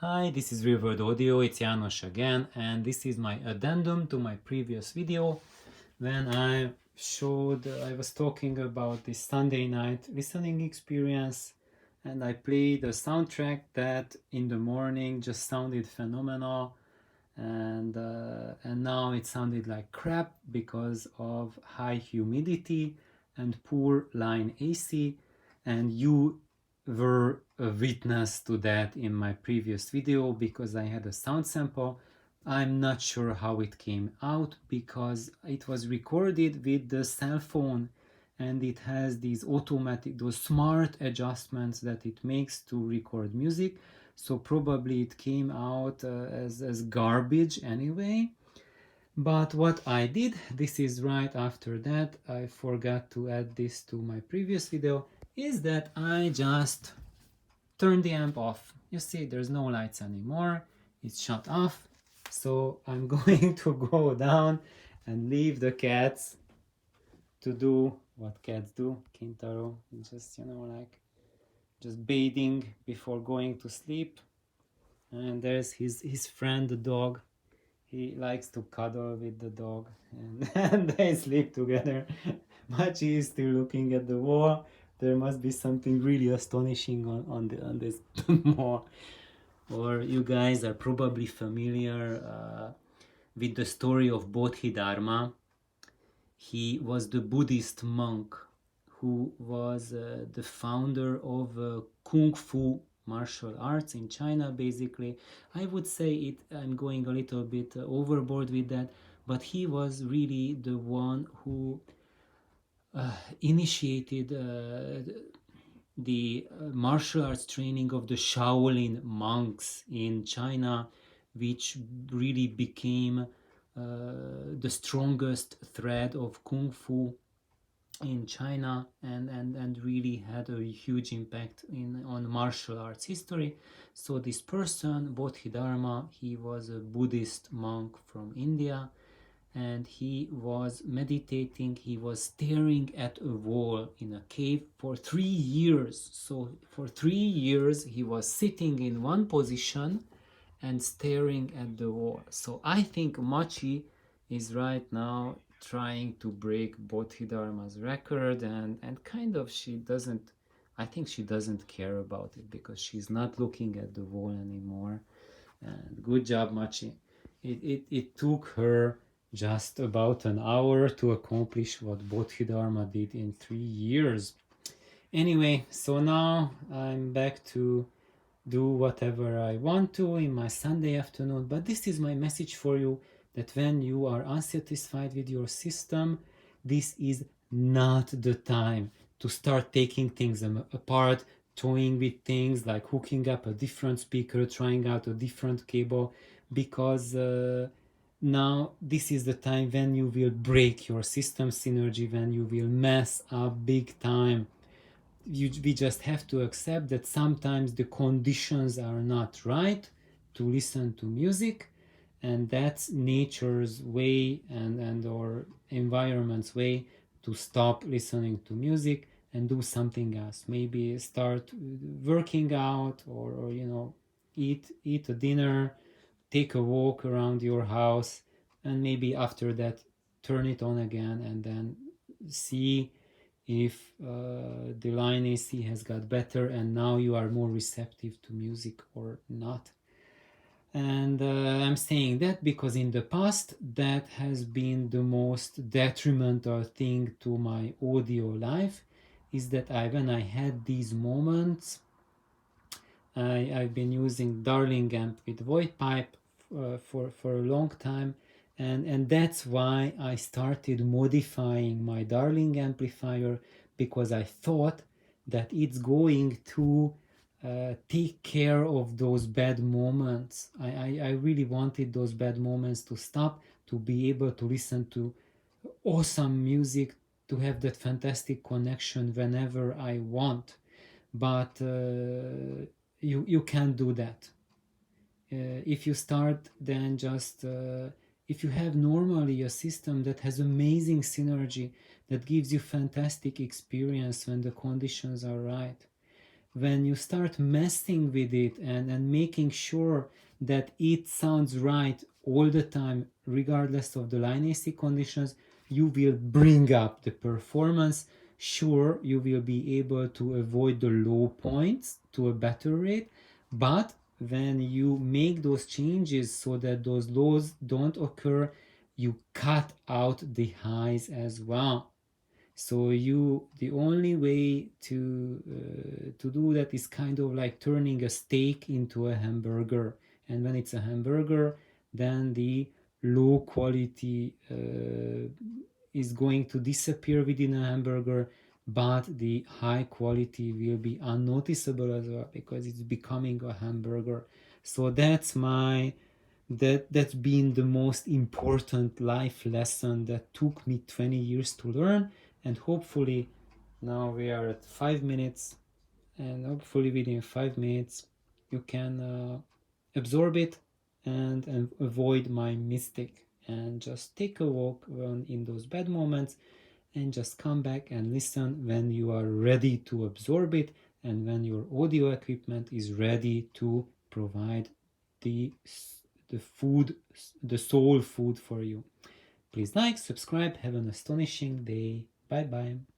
Hi, this is Real Audio, it's János again, and this is my addendum to my previous video when I was talking about this Sunday night listening experience, and I played a soundtrack that in the morning just sounded phenomenal, and now it sounded like crap because of high humidity and poor line AC, and you were a witness to that in my previous video because I had a sound sample. I'm not sure how it came out because it was recorded with the cell phone, and it has those smart adjustments that it makes to record music. So probably it came out as garbage anyway. But what I did, this is right after that, I forgot to add this to my previous video, is that I just turned the amp off. You see, there's no lights anymore, it's shut off. So I'm going to go down and leave the cats to do what cats do, Kintaro, just, just bathing before going to sleep. And there's his friend, the dog. He likes to cuddle with the dog, and they sleep together. Machi is still looking at the wall. There must be something really astonishing on this wall. Or you guys are probably familiar with the story of Bodhidharma. He was the Buddhist monk who was the founder of Kung Fu martial arts in China, basically. I would say I'm going a little bit overboard with that, but he was really the one who initiated the martial arts training of the Shaolin monks in China, which really became the strongest thread of Kung Fu in China, and really had a huge impact on martial arts history. So this person, Bodhidharma, he was a Buddhist monk from India, and he was meditating, he was staring at a wall in a cave for 3 years. So for 3 years he was sitting in one position and staring at the wall. So I think Machi is right now trying to break Bodhidharma's record, and kind of I think she doesn't care about it because she's not looking at the wall anymore. And good job, Machi. It took her just about an hour to accomplish what Bodhidharma did in 3 years. Anyway, so now I'm back to do whatever I want to in my Sunday afternoon, but this is my message for you, that when you are unsatisfied with your system, this is not the time to start taking things apart, toying with things like hooking up a different speaker, trying out a different cable, because now this is the time when you will break your system synergy, when you will mess up big time. We just have to accept that sometimes the conditions are not right to listen to music, and that's nature's way and or environment's way to stop listening to music and do something else. Maybe start working out, or eat a dinner, take a walk around your house, and maybe after that turn it on again and then see if the line AC has got better and now you are more receptive to music or not. And I'm saying that because in the past that has been the most detrimental thing to my audio life, is that when I had these moments, I've been using Darling amp with void pipe for a long time, and that's why I started modifying my Darling amplifier, because I thought that it's going to take care of those bad moments. I really wanted those bad moments to stop, to be able to listen to awesome music, to have that fantastic connection whenever I want. But you can't do that. If you start, then just if you have normally a system that has amazing synergy, that gives you fantastic experience when the conditions are right, when you start messing with it and making sure that it sounds right all the time, regardless of the line AC conditions, you will bring up the performance. Sure, you will be able to avoid the low points to a better rate, but when you make those changes so that those lows don't occur, you cut out the highs as well. So the only way to do that is kind of like turning a steak into a hamburger. And when it's a hamburger, then the low quality is going to disappear within a hamburger, but the high quality will be unnoticeable as well because it's becoming a hamburger. So that's been the most important life lesson that took me 20 years to learn. And hopefully now we are at 5 minutes, and hopefully within 5 minutes you can absorb it and avoid my mistake, and just take a walk in those bad moments, and just come back and listen when you are ready to absorb it, and when your audio equipment is ready to provide the food, the soul food for you. Please like, subscribe, have an astonishing day. Bye bye.